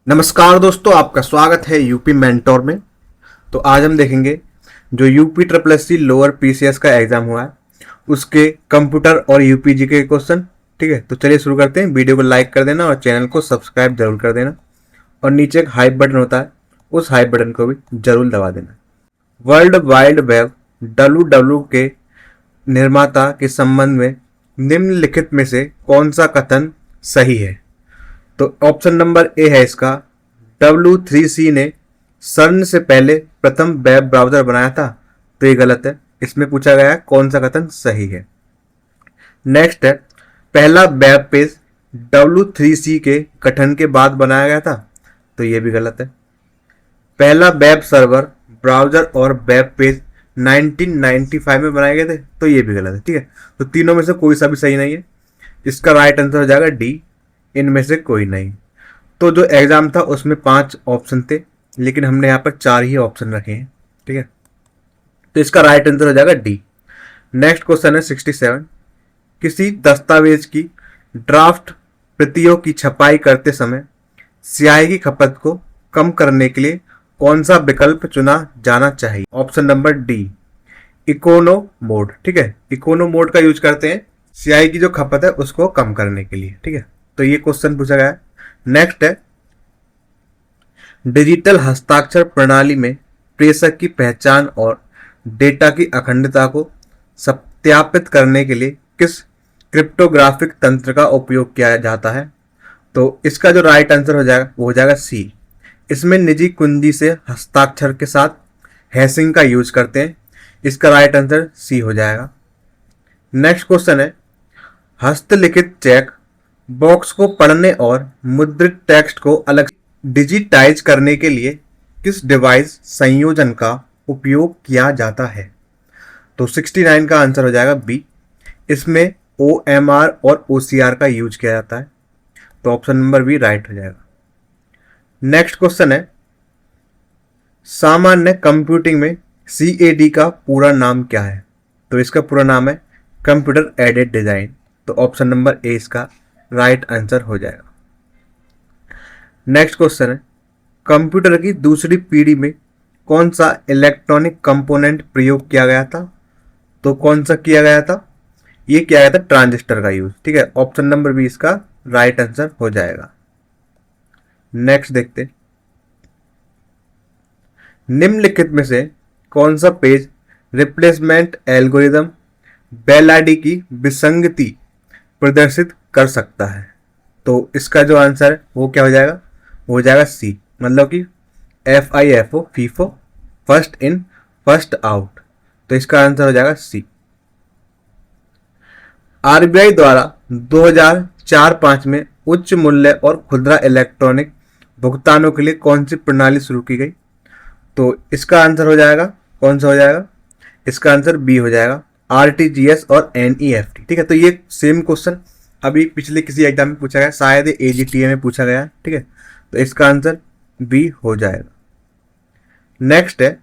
नमस्कार दोस्तों, आपका स्वागत है यूपी मेंटोर में। तो आज हम देखेंगे जो UP triple S C lower PCS का एग्जाम हुआ है उसके कंप्यूटर और यूपीजी के क्वेश्चन। ठीक है, तो चलिए शुरू करते हैं। वीडियो को लाइक कर देना और चैनल को सब्सक्राइब जरूर कर देना, और नीचे एक हाइप बटन होता है, उस हाइप बटन को भी जरूर दबा देना। वर्ल्ड वाइड वेब WW के निर्माता के संबंध में निम्नलिखित में से कौन सा कथन सही है? तो ऑप्शन नंबर ए है इसका, W3C ने CERN से पहले प्रथम वेब ब्राउजर बनाया था। तो ये गलत है, इसमें पूछा गया है कौन सा कथन सही है। नेक्स्ट है, पहला वेब पेज W3C के गठन के बाद बनाया गया था। तो ये भी गलत है। पहला वेब सर्वर, ब्राउजर और वेब पेज 1995 में बनाए गए थे। तो ये भी गलत है। ठीक है, तो तीनों में से कोई सा भी सही नहीं है। इसका राइट आंसर हो जाएगा डी, इनमें से कोई नहीं। तो जो एग्जाम था उसमें 5 ऑप्शन थे, लेकिन हमने यहाँ पर 4 ही ऑप्शन रखे हैं। ठीक है, तो इसका राइट आंसर हो जाएगा डी। नेक्स्ट क्वेश्चन है 67। किसी दस्तावेज की ड्राफ्ट प्रतियों की छपाई करते समय स्याही की खपत को कम करने के लिए कौन सा विकल्प चुना जाना चाहिए? Option number D, econo mode. ठीक है, इकोनो मोड का यूज करते हैं स्याही की जो खपत है उसको कम करने के लिए। ठीक है, तो ये क्वेश्चन पूछा गया है। नेक्स्ट है, डिजिटल हस्ताक्षर प्रणाली में प्रेषक की पहचान और डेटा की अखंडता को सत्यापित करने के लिए किस क्रिप्टोग्राफिक तंत्र का उपयोग किया जाता है? तो इसका जो राइट आंसर हो जाएगा वो हो जाएगा सी। इसमें निजी कुंजी से हस्ताक्षर के साथ हैशिंग का यूज करते हैं। इसका राइट आंसर सी हो जाएगा। नेक्स्ट क्वेश्चन है, हस्तलिखित चेक बॉक्स को पढ़ने और मुद्रित टेक्स्ट को अलग डिजिटाइज करने के लिए किस डिवाइस संयोजन का उपयोग किया जाता है? तो 69 का आंसर हो जाएगा बी। इसमें OMR और OCR का यूज किया जाता है। तो ऑप्शन नंबर बी राइट हो जाएगा। नेक्स्ट क्वेश्चन है, सामान्य कंप्यूटिंग में CAD का पूरा नाम क्या है? तो इसका पूरा नाम है कंप्यूटर एडेड डिजाइन। तो ऑप्शन नंबर ए इसका राइट आंसर हो जाएगा। नेक्स्ट क्वेश्चन है, कंप्यूटर की दूसरी पीढ़ी में कौन सा इलेक्ट्रॉनिक कंपोनेंट प्रयोग किया गया था? तो कौन सा किया गया था? ये किया गया था ट्रांजिस्टर का यूज। ठीक है, ऑप्शन नंबर बी इसका राइट आंसर हो जाएगा। नेक्स्ट देखते हैं, निम्नलिखित में से कौन सा पेज रिप्लेसमेंट एल्गोरिदम बेलाडी की विसंगति प्रदर्शित कर सकता है? तो इसका जो आंसर है वो क्या हो जाएगा? वो हो जाएगा सी, मतलब कि FIFO, FIFO, first in first out. तो इसका आंसर हो जाएगा सी। RBI द्वारा 2004-05 में उच्च मूल्य और खुदरा इलेक्ट्रॉनिक भुगतानों के लिए कौन सी प्रणाली शुरू की गई? तो इसका आंसर हो जाएगा, कौन सा हो जाएगा? इसका आंसर बी हो जाएगा, RTGS और NEFT। ठीक है, तो ये सेम क्वेश्चन अभी पिछले किसी एग्जाम में पूछा गया, शायद AGTA में पूछा गया है। ठीक है, तो इसका आंसर बी हो जाएगा। नेक्स्ट है,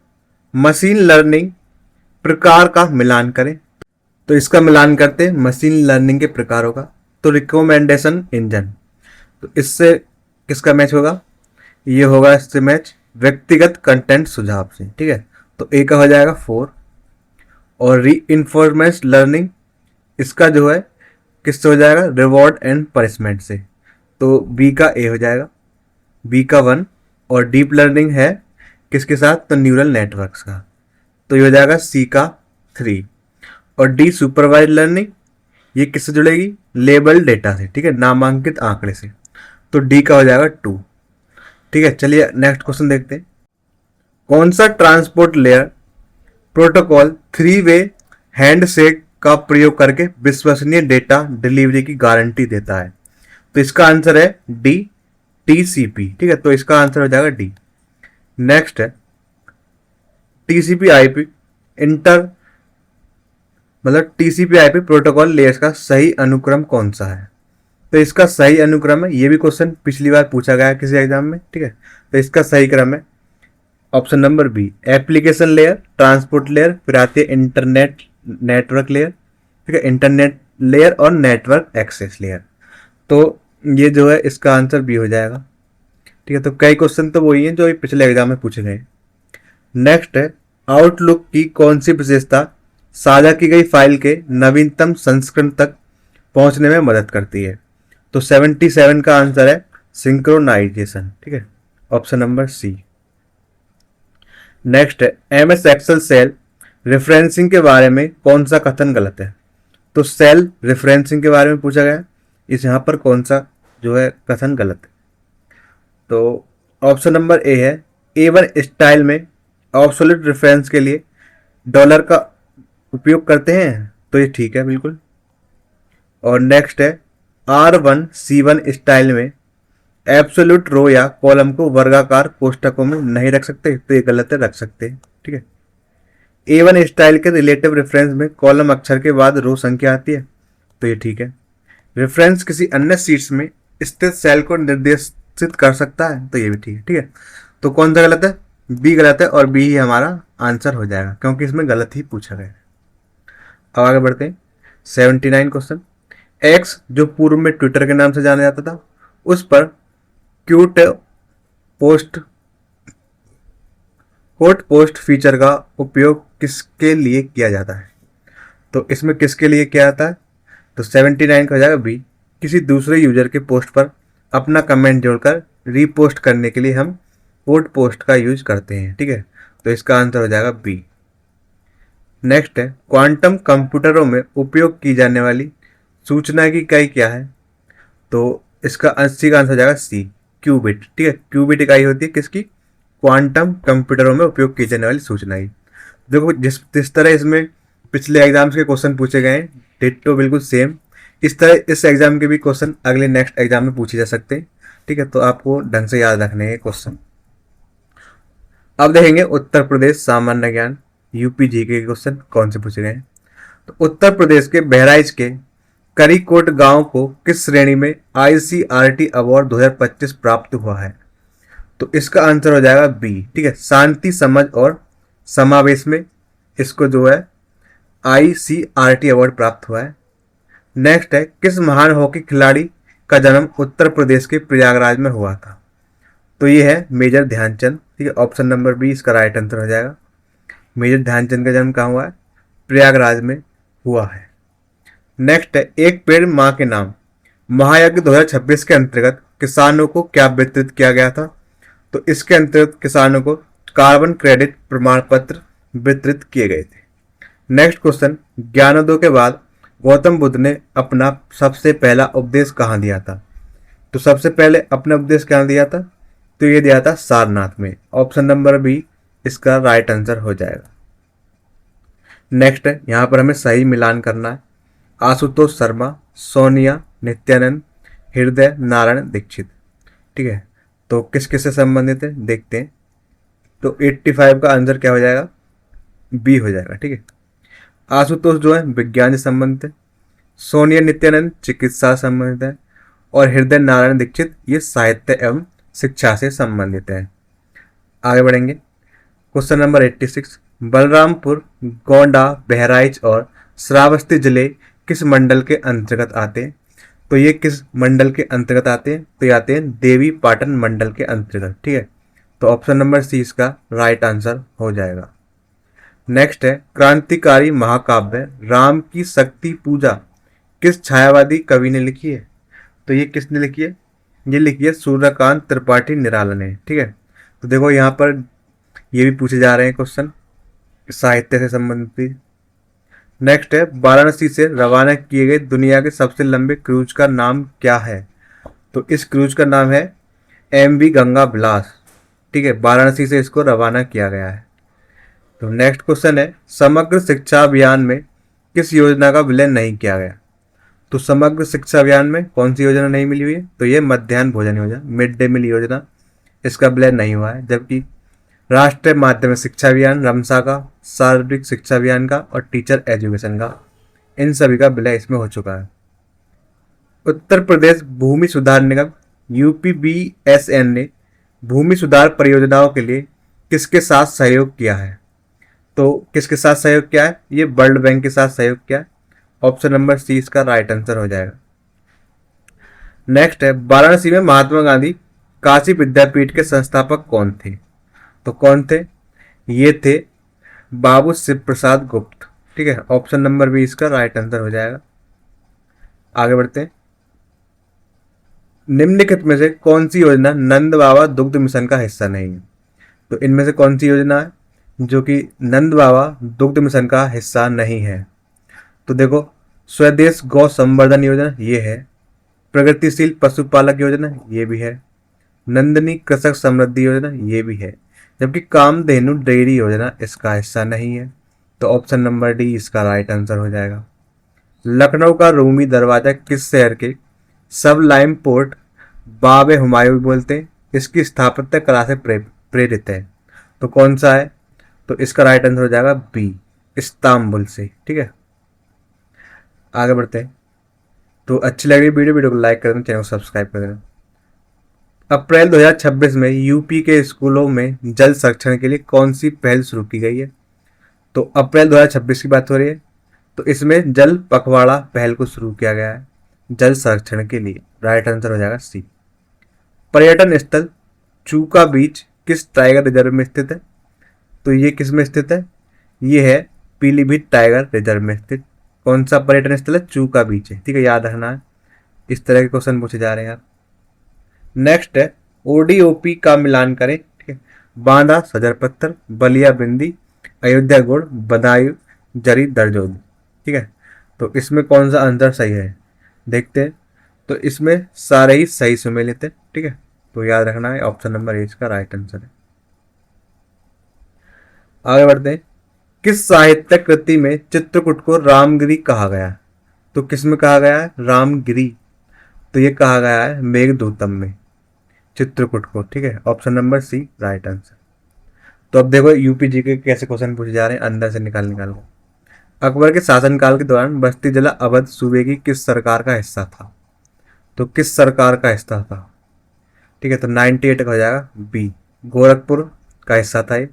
मशीन लर्निंग प्रकार का मिलान करें। तो इसका मिलान करते हैं मशीन लर्निंग के प्रकारों का। तो रिकमेंडेशन इंजन, तो इससे किसका मैच होगा? ये होगा इससे मैच व्यक्तिगत कंटेंट सुझाव से। ठीक है, तो ए का हो जाएगा 4। और रीइंफोर्समेंट लर्निंग, इसका जो है किससे हो जाएगा? रिवॉर्ड एंड पनिशमेंट से। तो बी का ए हो जाएगा, बी का 1। और डीप लर्निंग है किसके साथ? तो न्यूरल नेटवर्क्स का। तो ये हो जाएगा सी का 3। और डी सुपरवाइज लर्निंग, ये किससे जुड़ेगी? लेबल डेटा से। ठीक है, नामांकित आंकड़े से। तो डी का हो जाएगा 2। ठीक है, चलिए नेक्स्ट क्वेश्चन देखते हैं। कौन सा transport layer protocol 3 way handshake का प्रयोग करके विश्वसनीय डेटा डिलीवरी की गारंटी देता है? तो इसका आंसर है डी, TCP। ठीक है, तो इसका आंसर हो जाएगा डी। नेक्स्ट है, TCP/IP TCP/IP प्रोटोकॉल लेयर्स का सही अनुक्रम कौन सा है? तो इसका सही अनुक्रम है, ये भी क्वेश्चन पिछली बार पूछा गया है किसी एग्जाम में। ठीक है, तो इसका सही क्रम है option number B, application layer, transport layer, फिर आती है इंटरनेट नेटवर्क लेयर। ठीक है, इंटरनेट लेयर और नेटवर्क एक्सेस लेयर। तो ये जो है इसका आंसर बी हो जाएगा। ठीक है, तो कई क्वेश्चन तो वही हैं जो पिछले एग्जाम में पूछे गए। नेक्स्ट है, आउटलुक की कौन सी विशेषता साझा की गई फाइल के नवीनतम संस्करण तक पहुंचने में मदद करती है? तो 77 का आंसर है सिंक्रोनाइजेशन। ठीक है, ऑप्शन नंबर सी। नेक्स्ट है, एमएस एक्सेल सेल रेफरेंसिंग के बारे में कौन सा कथन गलत है? तो सेल रेफरेंसिंग के बारे में पूछा गया, इस यहाँ पर कौन सा जो है कथन गलत है? तो ऑप्शन नंबर ए है, A1 स्टाइल में ऑब्सोल्यूट रेफरेंस के लिए डॉलर का उपयोग करते हैं, तो ये ठीक है बिल्कुल। और नेक्स्ट है, R1C1 स्टाइल में एब्सोल्यूट रो या कॉलम को वर्गाकार कोष्ठकों में नहीं रख सकते, तो ये गलत है, रख सकते हैं। ठीक है, A1 स्टाइल के रिलेटिव रेफरेंस में कॉलम अक्षर के बाद रो संख्या आती है, तो ये ठीक है। रेफरेंस किसी अन्य शीट्स में स्थित सेल को निर्देशित कर सकता है, तो ये भी ठीक है। ठीक है, तो कौन सा गलत है? बी गलत है, और बी ही हमारा आंसर हो जाएगा क्योंकि इसमें गलत ही पूछा गया है। अब आगे बढ़ते हैं। 79 क्वेश्चन, एक्स जो पूर्व में ट्विटर के नाम से जाना जाता था, उस पर quote post quote post feature का उपयोग किसके लिए किया जाता है? तो इसमें किसके लिए किया जाता है? तो 79 का हो जाएगा बी, किसी दूसरे यूजर के पोस्ट पर अपना कमेंट जोड़कर रीपोस्ट करने के लिए हम कोट पोस्ट का यूज करते हैं। ठीक है, तो इसका आंसर हो जाएगा बी। नेक्स्ट है, क्वांटम कंप्यूटरों में उपयोग की जाने वाली सूचना की इकाई क्या है? तो इसका 80 का आंसर हो जाएगा सी, क्यूबिट। ठीक है, क्यूबिट इकाई होती है किसकी? क्वांटम कंप्यूटरों में उपयोग की जाने वाली सूचना की। देखो जिस तरह इसमें पिछले एग्जाम्स के क्वेश्चन पूछे गए हैं, डिट्टो बिल्कुल सेम इस तरह इस एग्जाम के भी क्वेश्चन अगले नेक्स्ट एग्जाम में पूछे जा सकते हैं। ठीक है, तो आपको ढंग से याद रखने हैं क्वेश्चन। अब देखेंगे उत्तर प्रदेश सामान्य ज्ञान यूपी जीके के क्वेश्चन कौन से पूछे गए हैं। तो उत्तर प्रदेश के बहराइच के करीकोट गांव को किस श्रेणी में ICRT अवार्ड 2025 प्राप्त हुआ है? तो इसका आंसर हो जाएगा बी। ठीक है, शांति समझ और समावेश में इसको जो है ICRT अवार्ड प्राप्त हुआ है। नेक्स्ट है, किस महान हॉकी खिलाड़ी का जन्म उत्तर प्रदेश के प्रयागराज में हुआ था? तो ये है मेजर ध्यानचंद। ठीक है, ऑप्शन नंबर बी इसका राइट आंसर हो जाएगा। मेजर ध्यानचंद का जन्म कहाँ हुआ है? प्रयागराज में हुआ है। नेक्स्ट है, एक पेड़ माँ के नाम महायज्ञ 2026 के अंतर्गत किसानों को क्या वितरित किया गया था? तो इसके अंतर्गत किसानों को कार्बन क्रेडिट प्रमाण पत्र वितरित किए गए थे। नेक्स्ट क्वेश्चन, ज्ञानोदय के बाद गौतम बुद्ध ने अपना सबसे पहला उपदेश कहाँ दिया था? तो सबसे पहले अपना उपदेश कहाँ दिया था? तो ये दिया था सारनाथ में। ऑप्शन नंबर बी इसका राइट आंसर हो जाएगा। नेक्स्ट है, यहाँ पर हमें सही मिलान करना है। आशुतोष शर्मा, सोनिया नित्यानंद, हृदय नारायण दीक्षित। ठीक है, तो किस किस से संबंधित है देखते हैं। तो 85 का आंसर क्या हो जाएगा? बी हो जाएगा। ठीक है, आशुतोष जो है विज्ञान से संबंधित है, सोनिया नित्यानंद चिकित्सा से संबंधित है, और हृदय नारायण दीक्षित ये साहित्य एवं शिक्षा से संबंधित है। आगे बढ़ेंगे। क्वेश्चन नंबर 86, बलरामपुर, गोंडा, बहराइच और श्रावस्ती जिले किस मंडल के अंतर्गत आते हैं? तो ये किस मंडल के अंतर्गत आते हैं? तो ये आते हैं देवी पाटन मंडल के अंतर्गत। ठीक है, तो ऑप्शन नंबर सी इसका राइट आंसर हो जाएगा। नेक्स्ट है, क्रांतिकारी महाकाव्य राम की शक्ति पूजा किस छायावादी कवि ने लिखी है? तो ये किसने लिखी है? ये लिखी है सूर्यकांत त्रिपाठी निराला ने। ठीक है, तो देखो यहाँ पर ये भी पूछे जा रहे हैं क्वेश्चन साहित्य से संबंधित। नेक्स्ट है, वाराणसी से रवाना किए गए दुनिया के सबसे लंबे क्रूज का नाम क्या है? तो इस क्रूज का नाम है MV गंगा विलास। ठीक है, वाराणसी से इसको रवाना किया गया है। तो नेक्स्ट क्वेश्चन है, समग्र शिक्षा अभियान में किस योजना का विलय नहीं किया गया? तो समग्र शिक्षा अभियान में कौन सी योजना नहीं मिली हुई है? तो ये मध्याह्न भोजन योजना, मिड डे मील योजना, इसका विलय नहीं हुआ है। जबकि राष्ट्रीय माध्यमिक शिक्षा अभियान रमसा का, शारीरिक शिक्षा अभियान का और टीचर एजुकेशन का, इन सभी का विलय इसमें हो चुका है। उत्तर प्रदेश भूमि सुधार निगम UPBSN ने भूमि सुधार परियोजनाओं के लिए किसके साथ सहयोग किया है? तो किसके साथ सहयोग किया है? ये वर्ल्ड बैंक के साथ सहयोग किया है। ऑप्शन नंबर सी इसका राइट आंसर हो जाएगा। नेक्स्ट है, वाराणसी में महात्मा गांधी काशी विद्यापीठ के संस्थापक कौन थे? तो कौन थे? ये थे बाबू शिव प्रसाद गुप्त। ठीक है, ऑप्शन नंबर बी इसका राइट आंसर हो जाएगा। आगे बढ़ते हैं। निम्नलिखित में से कौन सी योजना नंद बाबा दुग्ध मिशन का हिस्सा नहीं है? तो इनमें से कौन सी योजना है जो कि नंद बाबा दुग्ध मिशन का हिस्सा नहीं है? तो देखो, स्वदेश गौ संवर्धन योजना ये है, प्रगतिशील पशुपालक योजना ये भी है, नंदनी कृषक समृद्धि योजना ये भी है, जबकि कामधेनु डेयरी योजना इसका हिस्सा नहीं है। तो ऑप्शन नंबर डी इसका राइट आंसर हो जाएगा। लखनऊ का रूमी दरवाजा किस शहर के सब लाइम पोर्ट बाब हुमायूं बोलते हैं? इसकी स्थापत्य कला से प्रेरित है। तो कौन सा है? तो इसका राइट आंसर हो जाएगा बी, इस्तांबुल से। ठीक है, आगे बढ़ते हैं। तो अच्छी लगी वीडियो को लाइक कर देना, चैनल को सब्सक्राइब कर देना। अप्रैल 2026 में यूपी के स्कूलों में जल संरक्षण के लिए कौन सी पहल शुरू की गई है? तो अप्रैल 2026 की बात हो रही है, तो इसमें जल पखवाड़ा पहल को शुरू किया गया है जल संरक्षण के लिए। राइट आंसर हो जाएगा सी। पर्यटन स्थल चूका बीच किस टाइगर रिजर्व में स्थित है? तो ये किस में स्थित है? ये है पीलीभीत टाइगर रिजर्व में स्थित। कौन सा पर्यटन स्थल है? चूका बीच है। ठीक है, याद रखना है, इस तरह के क्वेश्चन पूछे जा रहे हैं आप। नेक्स्ट है ओडीओपी का मिलान करें। ठीक है, बांदा सदर पत्थर, बलिया बिंदी, अयोध्या गुड़, बदायूं जरी दरजोद। ठीक है, तो इसमें कौन सा आंसर सही है देखते हैं। तो इसमें सारे ही सही सुमेलित है। ठीक है, तो याद रखना है ऑप्शन नंबर ए इसका राइट आंसर है। आगे बढ़ते हैं। किस साहित्य कृति में चित्रकूट को रामगिरी कहा गया? तो किस में कहा गया है रामगिरी? तो ये कहा गया है मेघदूतम में चित्रकूट को। ठीक है, option number C right answer. तो अब देखो यूपी जी के कैसे क्वेश्चन पूछे जा रहे हैं अंदर से निकाल के। अकबर के शासनकाल के दौरान बस्ती जिला अवध सूबे की किस सरकार का हिस्सा था? तो किस सरकार का हिस्सा था? ठीक है, तो 98 का हो जाएगा बी, गोरखपुर का हिस्सा था ये।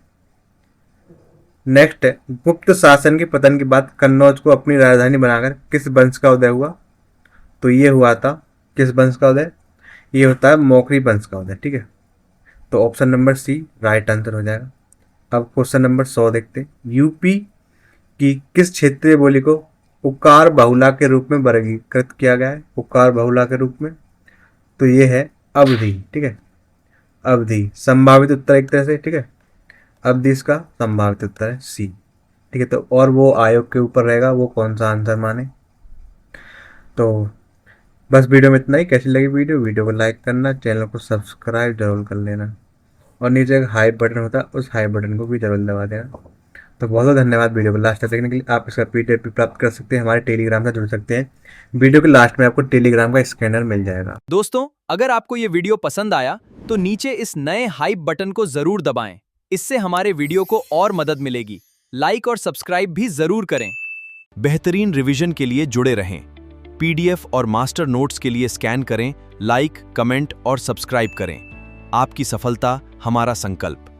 नेक्स्ट है गुप्त शासन के पतन के बाद कन्नौज को अपनी राजधानी बनाकर किस वंश का उदय हुआ? तो ये हुआ था किस वंश का उदय? ये होता है मौखरी वंश का उदय। ठीक है, तो option number C right answer हो जाएगा। अब क्वेश्चन नंबर 100 देखते हैं। यूपी की किस क्षेत्रीय बोली को उकार बहुला के रूप में वर्गीकृत किया गया है? उकार बहुला के रूप में, तो ये है अवधी। ठीक है, अवधी संभावित उत्तर एक तरह से। ठीक है, अवधि इसका संभावित उत्तर है सी। ठीक है, तो और वो आयोग के ऊपर रहेगा वो कौन सा आंसर माने। तो बस वीडियो में इतना ही। कैसी लगी वीडियो को लाइक करना, चैनल को सब्सक्राइब जरूर कर लेना, और नीचे एक हाई बटन होता है उस हाई बटन को भी जरूर दबा देना। तो बहुत बहुत धन्यवाद वीडियो को लास्ट तक देखने के लिए। आप इसका पीडीएफ भी प्राप्त कर सकते हैं, हमारे टेलीग्राम से जुड़ सकते हैं। वीडियो के लास्ट में आपको टेलीग्राम का स्कैनर मिल जाएगा। दोस्तों, अगर आपको ये वीडियो पसंद आया तो नीचे इस नए हाइप बटन को जरूर दबाएं। इससे हमारे वीडियो को और मदद मिलेगी। लाइक और सब्सक्राइब भी जरूर करें। बेहतरीन रिवीजन के लिए जुड़े रहें। पीडीएफ और मास्टर नोट्स के लिए स्कैन करें, लाइक, कमेंट और सब्सक्राइब करें। आपकी सफलता हमारा संकल्प।